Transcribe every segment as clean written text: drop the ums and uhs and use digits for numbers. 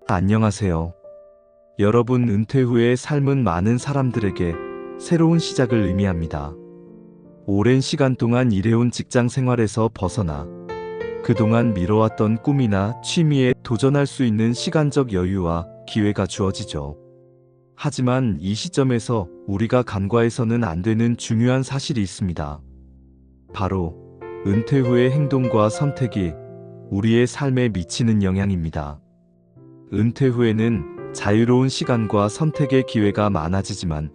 안녕하세요. 여러분, 은퇴 후의 삶은 많은 사람들에게 새로운 시작을 의미합니다. 오랜 시간 동안 일해온 직장 생활에서 벗어나 그동안 미뤄왔던 꿈이나 취미에 도전할 수 있는 시간적 여유와 기회가 주어지죠. 하지만 이 시점에서 우리가 간과해서는 안 되는 중요한 사실이 있습니다. 바로 은퇴 후의 행동과 선택이 우리의 삶에 미치는 영향입니다. 은퇴 후에는 자유로운 시간과 선택의 기회가 많아지지만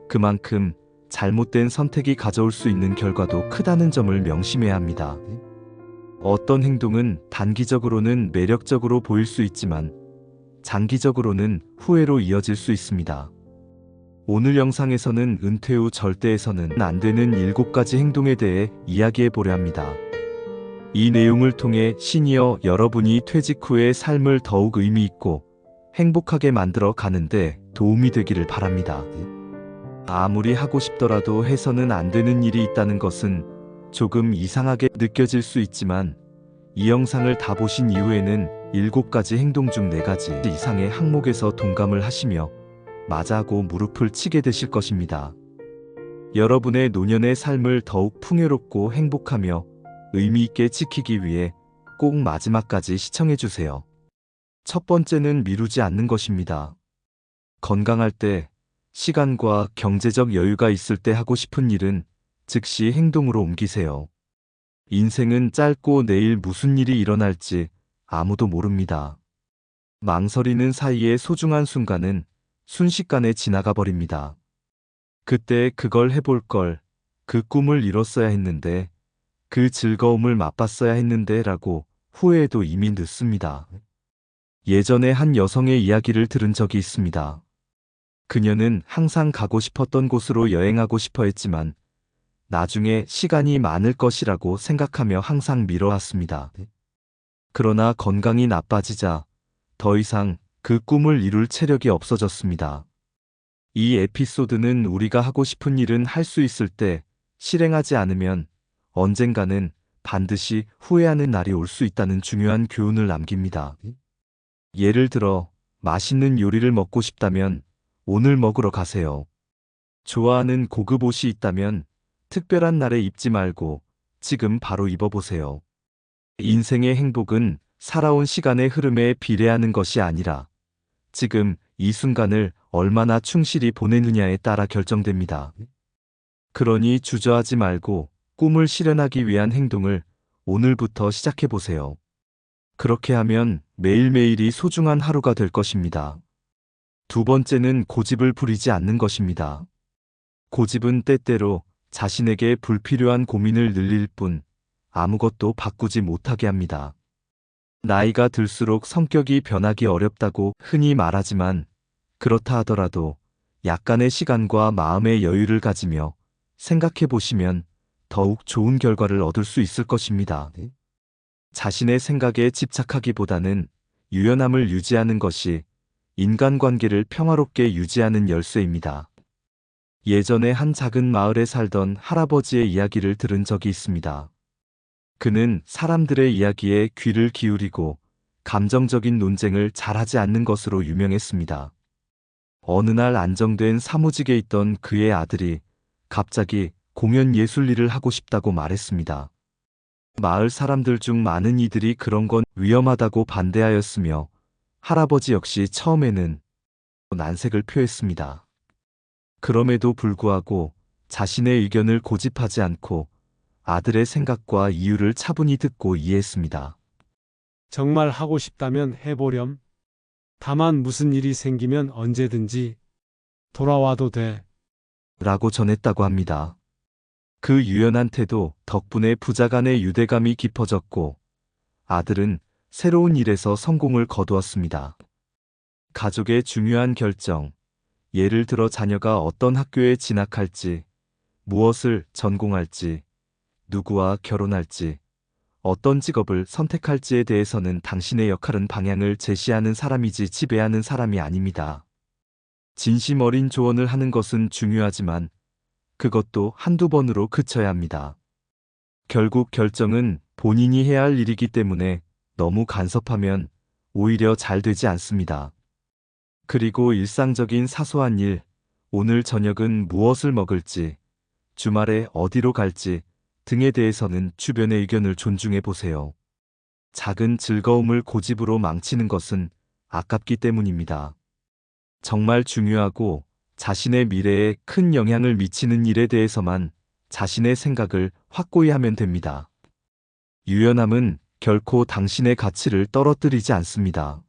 그만큼 잘못된 선택이 가져올 수 있는 결과도 크다는 점을 명심해야 합니다. 어떤 행동은 단기적으로는 매력적으로 보일 수 있지만 장기적으로는 후회로 이어질 수 있습니다. 오늘 영상에서는 은퇴 후 절대 해서는 안 되는 7가지 행동에 대해 이야기해 보려 합니다. 이 내용을 통해 시니어 여러분이 퇴직 후의 삶을 더욱 의미 있고 행복하게 만들어 가는데 도움이 되기를 바랍니다. 아무리 하고 싶더라도 해서는 안 되는 일이 있다는 것은 조금 이상하게 느껴질 수 있지만 이 영상을 다 보신 이후에는 7가지 행동 중 4가지 이상의 항목에서 동감을 하시며 맞아하고 무릎을 치게 되실 것입니다. 여러분의 노년의 삶을 더욱 풍요롭고 행복하며 의미 있게 지키기 위해 꼭 마지막까지 시청해주세요. 첫 번째는 미루지 않는 것입니다. 건강할 때, 시간과 경제적 여유가 있을 때 하고 싶은 일은 즉시 행동으로 옮기세요. 인생은 짧고 내일 무슨 일이 일어날지 아무도 모릅니다. 망설이는 사이에 소중한 순간은 순식간에 지나가 버립니다. 그때 그걸 해볼 걸, 그 꿈을 이뤘어야 했는데, 그 즐거움을 맛봤어야 했는데 라고 후회해도 이미 늦습니다. 예전에 한 여성의 이야기를 들은 적이 있습니다. 그녀는 항상 가고 싶었던 곳으로 여행하고 싶어 했지만 나중에 시간이 많을 것이라고 생각하며 항상 미뤄왔습니다. 그러나 건강이 나빠지자 더 이상 그 꿈을 이룰 체력이 없어졌습니다. 이 에피소드는 우리가 하고 싶은 일은 할 수 있을 때 실행하지 않으면 언젠가는 반드시 후회하는 날이 올 수 있다는 중요한 교훈을 남깁니다. 예를 들어 맛있는 요리를 먹고 싶다면 오늘 먹으러 가세요. 좋아하는 고급 옷이 있다면 특별한 날에 입지 말고 지금 바로 입어보세요. 인생의 행복은 살아온 시간의 흐름에 비례하는 것이 아니라 지금 이 순간을 얼마나 충실히 보내느냐에 따라 결정됩니다. 그러니 주저하지 말고 꿈을 실현하기 위한 행동을 오늘부터 시작해보세요. 그렇게 하면 매일매일이 소중한 하루가 될 것입니다. 두 번째는 고집을 부리지 않는 것입니다. 고집은 때때로 자신에게 불필요한 고민을 늘릴 뿐 아무것도 바꾸지 못하게 합니다. 나이가 들수록 성격이 변하기 어렵다고 흔히 말하지만 그렇다 하더라도 약간의 시간과 마음의 여유를 가지며 생각해 보시면 더욱 좋은 결과를 얻을 수 있을 것입니다. 자신의 생각에 집착하기보다는 유연함을 유지하는 것이 인간관계를 평화롭게 유지하는 열쇠입니다. 예전에 한 작은 마을에 살던 할아버지의 이야기를 들은 적이 있습니다. 그는 사람들의 이야기에 귀를 기울이고 감정적인 논쟁을 잘하지 않는 것으로 유명했습니다. 어느 날 안정된 사무직에 있던 그의 아들이 갑자기 공연 예술 일을 하고 싶다고 말했습니다. 마을 사람들 중 많은 이들이 그런 건 위험하다고 반대하였으며 할아버지 역시 처음에는 난색을 표했습니다. 그럼에도 불구하고 자신의 의견을 고집하지 않고 아들의 생각과 이유를 차분히 듣고 이해했습니다. 정말 하고 싶다면 해보렴. 다만 무슨 일이 생기면 언제든지 돌아와도 돼. 라고 전했다고 합니다. 그 유연한 태도 덕분에 부자 간의 유대감이 깊어졌고 아들은 새로운 일에서 성공을 거두었습니다. 가족의 중요한 결정, 예를 들어 자녀가 어떤 학교에 진학할지, 무엇을 전공할지, 누구와 결혼할지, 어떤 직업을 선택할지에 대해서는 당신의 역할은 방향을 제시하는 사람이지 지배하는 사람이 아닙니다. 진심 어린 조언을 하는 것은 중요하지만 그것도 한두 번으로 그쳐야 합니다. 결국 결정은 본인이 해야 할 일이기 때문에 너무 간섭하면 오히려 잘 되지 않습니다. 그리고 일상적인 사소한 일, 오늘 저녁은 무엇을 먹을지, 주말에 어디로 갈지 등에 대해서는 주변의 의견을 존중해 보세요. 작은 즐거움을 고집으로 망치는 것은 아깝기 때문입니다. 정말 중요하고 자신의 미래에 큰 영향을 미치는 일에 대해서만 자신의 생각을 확고히 하면 됩니다. 유연함은 결코 당신의 가치를 떨어뜨리지 않습니다.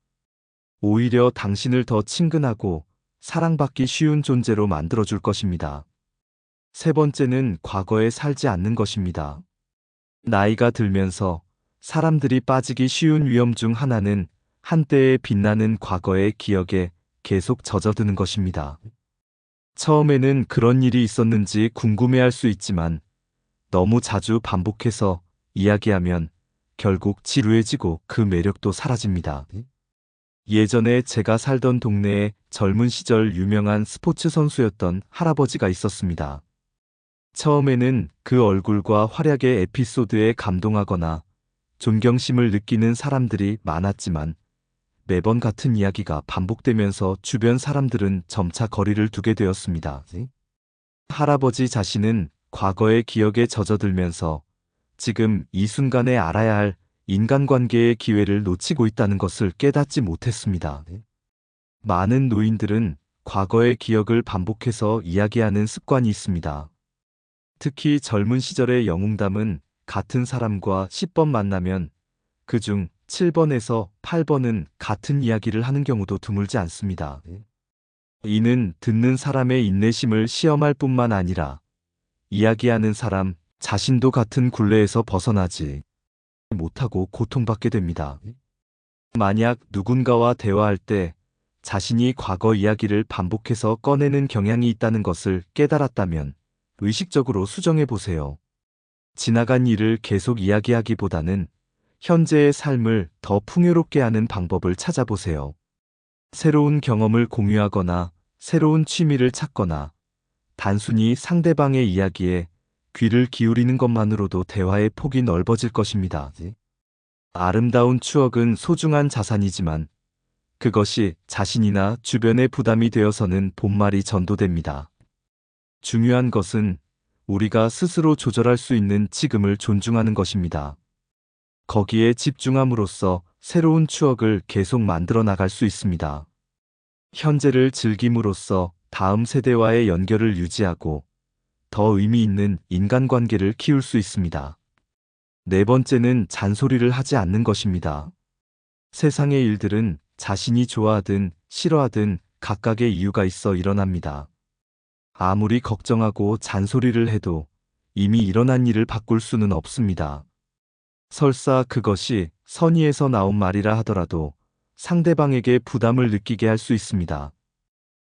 오히려 당신을 더 친근하고 사랑받기 쉬운 존재로 만들어줄 것입니다. 세 번째는 과거에 살지 않는 것입니다. 나이가 들면서 사람들이 빠지기 쉬운 위험 중 하나는 한때의 빛나는 과거의 기억에 계속 젖어드는 것입니다. 처음에는 그런 일이 있었는지 궁금해할 수 있지만 너무 자주 반복해서 이야기하면 결국 지루해지고 그 매력도 사라집니다. 예전에 제가 살던 동네에 젊은 시절 유명한 스포츠 선수였던 할아버지가 있었습니다. 처음에는 그 얼굴과 활약의 에피소드에 감동하거나 존경심을 느끼는 사람들이 많았지만 매번 같은 이야기가 반복되면서 주변 사람들은 점차 거리를 두게 되었습니다. 할아버지 자신은 과거의 기억에 젖어들면서 지금 이 순간에 알아야 할 인간관계의 기회를 놓치고 있다는 것을 깨닫지 못했습니다. 많은 노인들은 과거의 기억을 반복해서 이야기하는 습관이 있습니다. 특히 젊은 시절의 영웅담은 같은 사람과 10번 만나면 그중 7번에서 8번은 같은 이야기를 하는 경우도 드물지 않습니다. 이는 듣는 사람의 인내심을 시험할 뿐만 아니라 이야기하는 사람 자신도 같은 굴레에서 벗어나지 못하고 고통받게 됩니다. 만약 누군가와 대화할 때 자신이 과거 이야기를 반복해서 꺼내는 경향이 있다는 것을 깨달았다면 의식적으로 수정해 보세요. 지나간 일을 계속 이야기하기보다는 현재의 삶을 더 풍요롭게 하는 방법을 찾아보세요. 새로운 경험을 공유하거나 새로운 취미를 찾거나 단순히 상대방의 이야기에 귀를 기울이는 것만으로도 대화의 폭이 넓어질 것입니다. 아름다운 추억은 소중한 자산이지만 그것이 자신이나 주변에 부담이 되어서는 본말이 전도됩니다. 중요한 것은 우리가 스스로 조절할 수 있는 지금을 존중하는 것입니다. 거기에 집중함으로써 새로운 추억을 계속 만들어 나갈 수 있습니다. 현재를 즐김으로써 다음 세대와의 연결을 유지하고 더 의미 있는 인간관계를 키울 수 있습니다. 네 번째는 잔소리를 하지 않는 것입니다. 세상의 일들은 자신이 좋아하든 싫어하든 각각의 이유가 있어 일어납니다. 아무리 걱정하고 잔소리를 해도 이미 일어난 일을 바꿀 수는 없습니다. 설사 그것이 선의에서 나온 말이라 하더라도 상대방에게 부담을 느끼게 할 수 있습니다.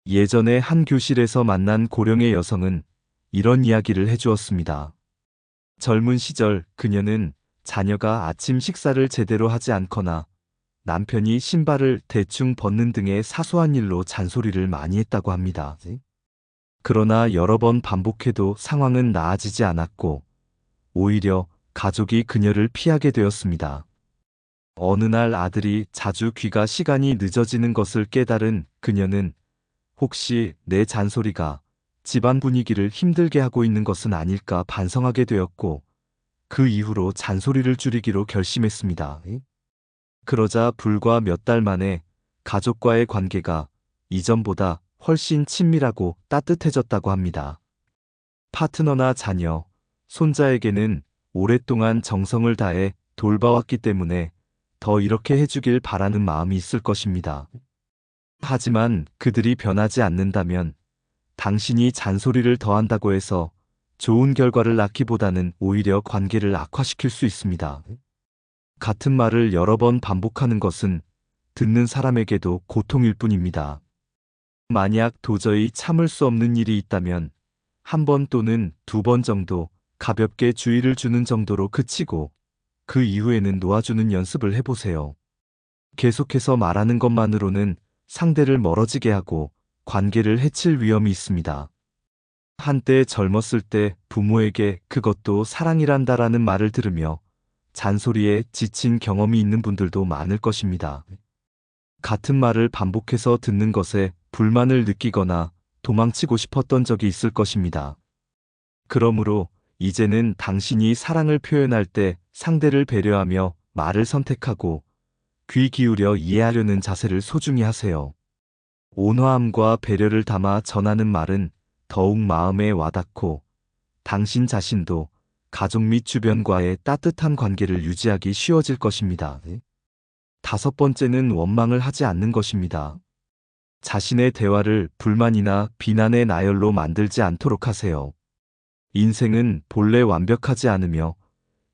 예전에 한 교실에서 만난 고령의 여성은 이런 이야기를 해주었습니다. 젊은 시절 그녀는 자녀가 아침 식사를 제대로 하지 않거나 남편이 신발을 대충 벗는 등의 사소한 일로 잔소리를 많이 했다고 합니다. 그러나 여러 번 반복해도 상황은 나아지지 않았고 오히려 가족이 그녀를 피하게 되었습니다. 어느 날 아들이 자주 귀가 시간이 늦어지는 것을 깨달은 그녀는 혹시 내 잔소리가 집안 분위기를 힘들게 하고 있는 것은 아닐까 반성하게 되었고 그 이후로 잔소리를 줄이기로 결심했습니다. 그러자 불과 몇 달 만에 가족과의 관계가 이전보다 훨씬 친밀하고 따뜻해졌다고 합니다. 파트너나 자녀, 손자에게는 오랫동안 정성을 다해 돌봐왔기 때문에 더 이렇게 해주길 바라는 마음이 있을 것입니다. 하지만 그들이 변하지 않는다면 당신이 잔소리를 더한다고 해서 좋은 결과를 낳기보다는 오히려 관계를 악화시킬 수 있습니다. 같은 말을 여러 번 반복하는 것은 듣는 사람에게도 고통일 뿐입니다. 만약 도저히 참을 수 없는 일이 있다면 한 번 또는 두 번 정도 가볍게 주의를 주는 정도로 그치고 그 이후에는 놓아주는 연습을 해보세요. 계속해서 말하는 것만으로는 상대를 멀어지게 하고 관계를 해칠 위험이 있습니다. 한때 젊었을 때 부모에게 그것도 사랑이란다라는 말을 들으며 잔소리에 지친 경험이 있는 분들도 많을 것입니다. 같은 말을 반복해서 듣는 것에 불만을 느끼거나 도망치고 싶었던 적이 있을 것입니다. 그러므로 이제는 당신이 사랑을 표현할 때 상대를 배려하며 말을 선택하고 귀 기울여 이해하려는 자세를 소중히 하세요. 온화함과 배려를 담아 전하는 말은 더욱 마음에 와닿고 당신 자신도 가족 및 주변과의 따뜻한 관계를 유지하기 쉬워질 것입니다. 다섯 번째는 원망을 하지 않는 것입니다. 자신의 대화를 불만이나 비난의 나열로 만들지 않도록 하세요. 인생은 본래 완벽하지 않으며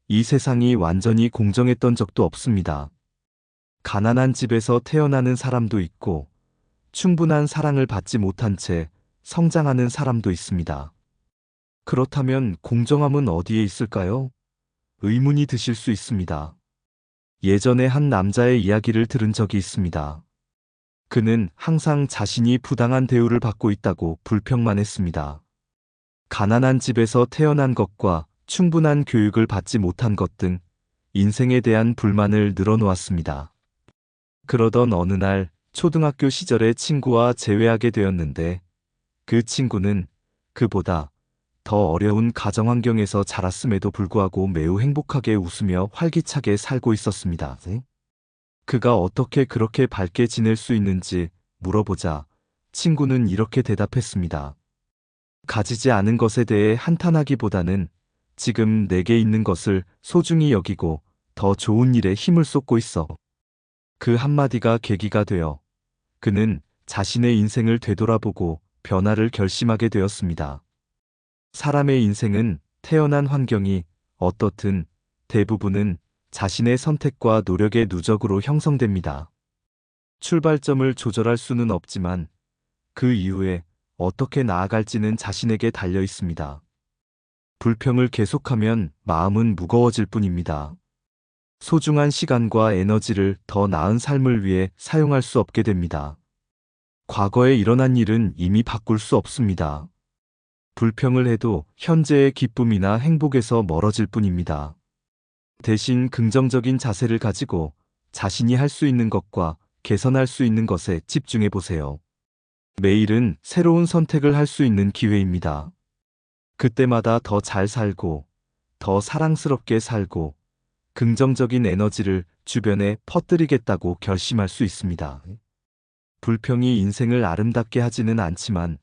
이 세상이 완전히 공정했던 적도 없습니다. 가난한 집에서 태어나는 사람도 있고 충분한 사랑을 받지 못한 채 성장하는 사람도 있습니다. 그렇다면 공정함은 어디에 있을까요? 의문이 드실 수 있습니다. 예전에 한 남자의 이야기를 들은 적이 있습니다. 그는 항상 자신이 부당한 대우를 받고 있다고 불평만 했습니다. 가난한 집에서 태어난 것과 충분한 교육을 받지 못한 것 등 인생에 대한 불만을 늘어놓았습니다. 그러던 어느 날 초등학교 시절의 친구와 재회하게 되었는데 그 친구는 그보다 더 어려운 가정 환경에서 자랐음에도 불구하고 매우 행복하게 웃으며 활기차게 살고 있었습니다. 그가 어떻게 그렇게 밝게 지낼 수 있는지 물어보자 친구는 이렇게 대답했습니다. 가지지 않은 것에 대해 한탄하기보다는 지금 내게 있는 것을 소중히 여기고 더 좋은 일에 힘을 쏟고 있어. 그 한마디가 계기가 되어 그는 자신의 인생을 되돌아보고 변화를 결심하게 되었습니다. 사람의 인생은 태어난 환경이 어떻든 대부분은 자신의 선택과 노력의 누적으로 형성됩니다. 출발점을 조절할 수는 없지만 그 이후에 어떻게 나아갈지는 자신에게 달려 있습니다. 불평을 계속하면 마음은 무거워질 뿐입니다. 소중한 시간과 에너지를 더 나은 삶을 위해 사용할 수 없게 됩니다. 과거에 일어난 일은 이미 바꿀 수 없습니다. 불평을 해도 현재의 기쁨이나 행복에서 멀어질 뿐입니다. 대신 긍정적인 자세를 가지고 자신이 할 수 있는 것과 개선할 수 있는 것에 집중해 보세요. 매일은 새로운 선택을 할 수 있는 기회입니다. 그때마다 더 잘 살고, 더 사랑스럽게 살고, 긍정적인 에너지를 주변에 퍼뜨리겠다고 결심할 수 있습니다. 불평이 인생을 아름답게 하지는 않지만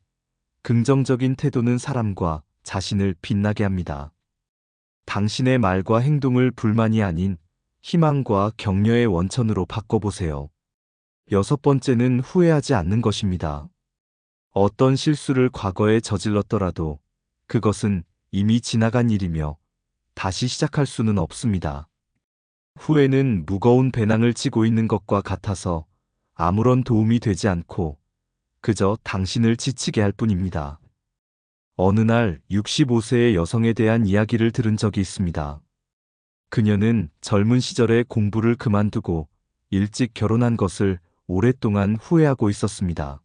긍정적인 태도는 사람과 자신을 빛나게 합니다. 당신의 말과 행동을 불만이 아닌 희망과 격려의 원천으로 바꿔보세요. 여섯 번째는 후회하지 않는 것입니다. 어떤 실수를 과거에 저질렀더라도 그것은 이미 지나간 일이며 다시 시작할 수는 없습니다. 후회는 무거운 배낭을 지고 있는 것과 같아서 아무런 도움이 되지 않고 그저 당신을 지치게 할 뿐입니다. 어느 날 65세의 여성에 대한 이야기를 들은 적이 있습니다. 그녀는 젊은 시절에 공부를 그만두고 일찍 결혼한 것을 오랫동안 후회하고 있었습니다.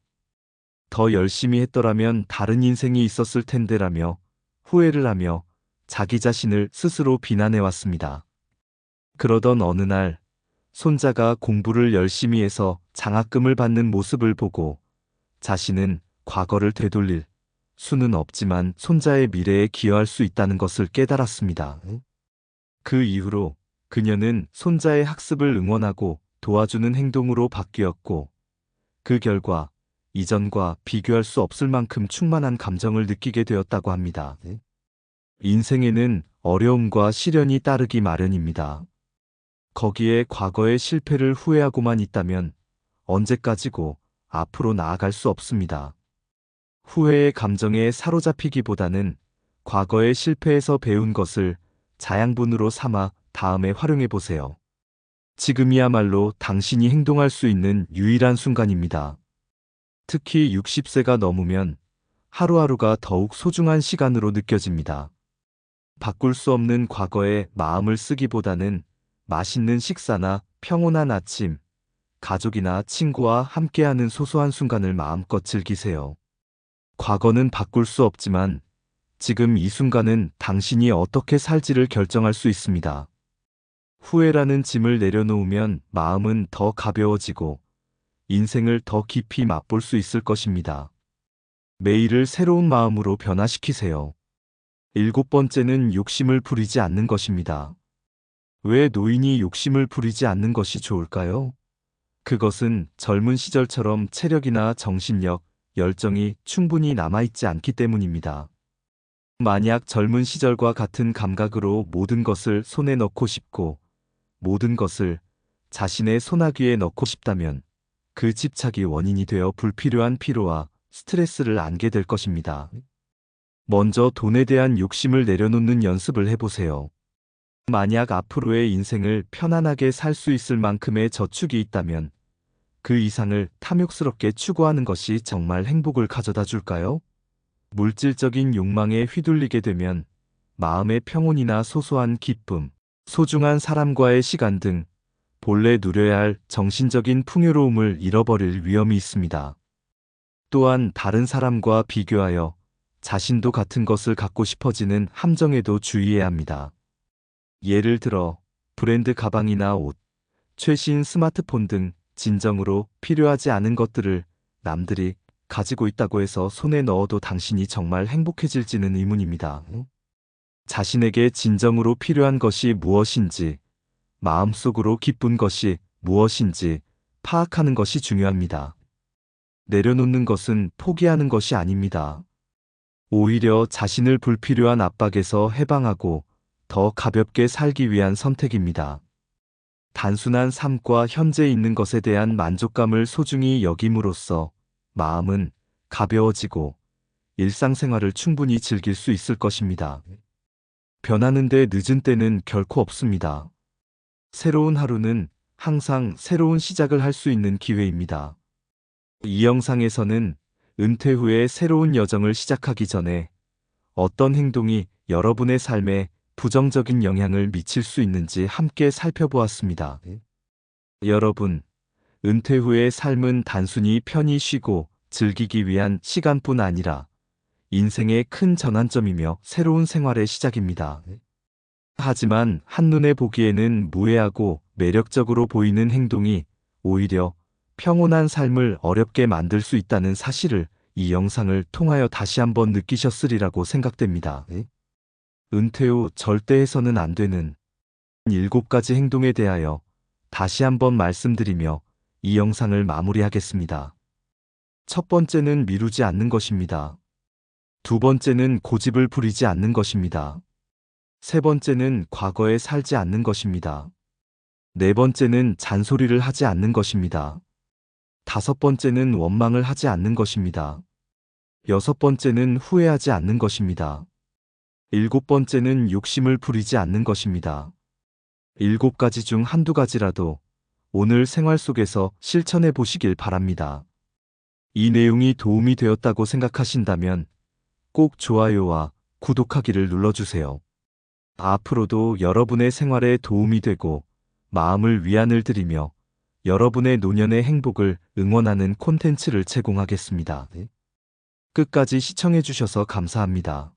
더 열심히 했더라면 다른 인생이 있었을 텐데라며 후회를 하며 자기 자신을 스스로 비난해왔습니다. 그러던 어느 날 손자가 공부를 열심히 해서 장학금을 받는 모습을 보고 자신은 과거를 되돌릴 수는 없지만 손자의 미래에 기여할 수 있다는 것을 깨달았습니다. 그 이후로 그녀는 손자의 학습을 응원하고 도와주는 행동으로 바뀌었고 그 결과 이전과 비교할 수 없을 만큼 충만한 감정을 느끼게 되었다고 합니다. 인생에는 어려움과 시련이 따르기 마련입니다. 거기에 과거의 실패를 후회하고만 있다면 언제까지고 앞으로 나아갈 수 없습니다. 후회의 감정에 사로잡히기보다는 과거의 실패에서 배운 것을 자양분으로 삼아 다음에 활용해 보세요. 지금이야말로 당신이 행동할 수 있는 유일한 순간입니다. 특히 60세가 넘으면 하루하루가 더욱 소중한 시간으로 느껴집니다. 바꿀 수 없는 과거에 마음을 쓰기보다는 맛있는 식사나 평온한 아침, 가족이나 친구와 함께하는 소소한 순간을 마음껏 즐기세요. 과거는 바꿀 수 없지만 지금 이 순간은 당신이 어떻게 살지를 결정할 수 있습니다. 후회라는 짐을 내려놓으면 마음은 더 가벼워지고 인생을 더 깊이 맛볼 수 있을 것입니다. 매일을 새로운 마음으로 변화시키세요. 7번째는 욕심을 부리지 않는 것입니다. 왜 노인이 욕심을 부리지 않는 것이 좋을까요? 그것은 젊은 시절처럼 체력이나 정신력, 열정이 충분히 남아있지 않기 때문입니다. 만약 젊은 시절과 같은 감각으로 모든 것을 손에 넣고 싶고 모든 것을 자신의 손아귀에 넣고 싶다면 그 집착이 원인이 되어 불필요한 피로와 스트레스를 안게 될 것입니다. 먼저 돈에 대한 욕심을 내려놓는 연습을 해보세요. 만약 앞으로의 인생을 편안하게 살 수 있을 만큼의 저축이 있다면 그 이상을 탐욕스럽게 추구하는 것이 정말 행복을 가져다 줄까요? 물질적인 욕망에 휘둘리게 되면 마음의 평온이나 소소한 기쁨, 소중한 사람과의 시간 등 본래 누려야 할 정신적인 풍요로움을 잃어버릴 위험이 있습니다. 또한 다른 사람과 비교하여 자신도 같은 것을 갖고 싶어지는 함정에도 주의해야 합니다. 예를 들어 브랜드 가방이나 옷, 최신 스마트폰 등 진정으로 필요하지 않은 것들을 남들이 가지고 있다고 해서 손에 넣어도 당신이 정말 행복해질지는 의문입니다. 자신에게 진정으로 필요한 것이 무엇인지, 마음속으로 기쁜 것이 무엇인지 파악하는 것이 중요합니다. 내려놓는 것은 포기하는 것이 아닙니다. 오히려 자신을 불필요한 압박에서 해방하고 더 가볍게 살기 위한 선택입니다. 단순한 삶과 현재 있는 것에 대한 만족감을 소중히 여김으로써 마음은 가벼워지고 일상생활을 충분히 즐길 수 있을 것입니다. 변하는데 늦은 때는 결코 없습니다. 새로운 하루는 항상 새로운 시작을 할 수 있는 기회입니다. 이 영상에서는 은퇴 후에 새로운 여정을 시작하기 전에 어떤 행동이 여러분의 삶에 부정적인 영향을 미칠 수 있는지 함께 살펴보았습니다. 여러분, 은퇴 후의 삶은 단순히 편히 쉬고 즐기기 위한 시간뿐 아니라 인생의 큰 전환점이며 새로운 생활의 시작입니다. 하지만 한눈에 보기에는 무해하고 매력적으로 보이는 행동이 오히려 평온한 삶을 어렵게 만들 수 있다는 사실을 이 영상을 통하여 다시 한번 느끼셨으리라고 생각됩니다. 은퇴 후 절대 해서는 안 되는 7가지 행동에 대하여 다시 한번 말씀드리며 이 영상을 마무리하겠습니다. 첫 번째는 미루지 않는 것입니다. 두 번째는 고집을 부리지 않는 것입니다. 세 번째는 과거에 살지 않는 것입니다. 네 번째는 잔소리를 하지 않는 것입니다. 다섯 번째는 원망을 하지 않는 것입니다. 여섯 번째는 후회하지 않는 것입니다. 7번째는 욕심을 부리지 않는 것입니다. 7가지 중 한두 가지라도 오늘 생활 속에서 실천해 보시길 바랍니다. 이 내용이 도움이 되었다고 생각하신다면 꼭 좋아요와 구독하기를 눌러주세요. 앞으로도 여러분의 생활에 도움이 되고 마음을 위안을 드리며 여러분의 노년의 행복을 응원하는 콘텐츠를 제공하겠습니다. 끝까지 시청해 주셔서 감사합니다.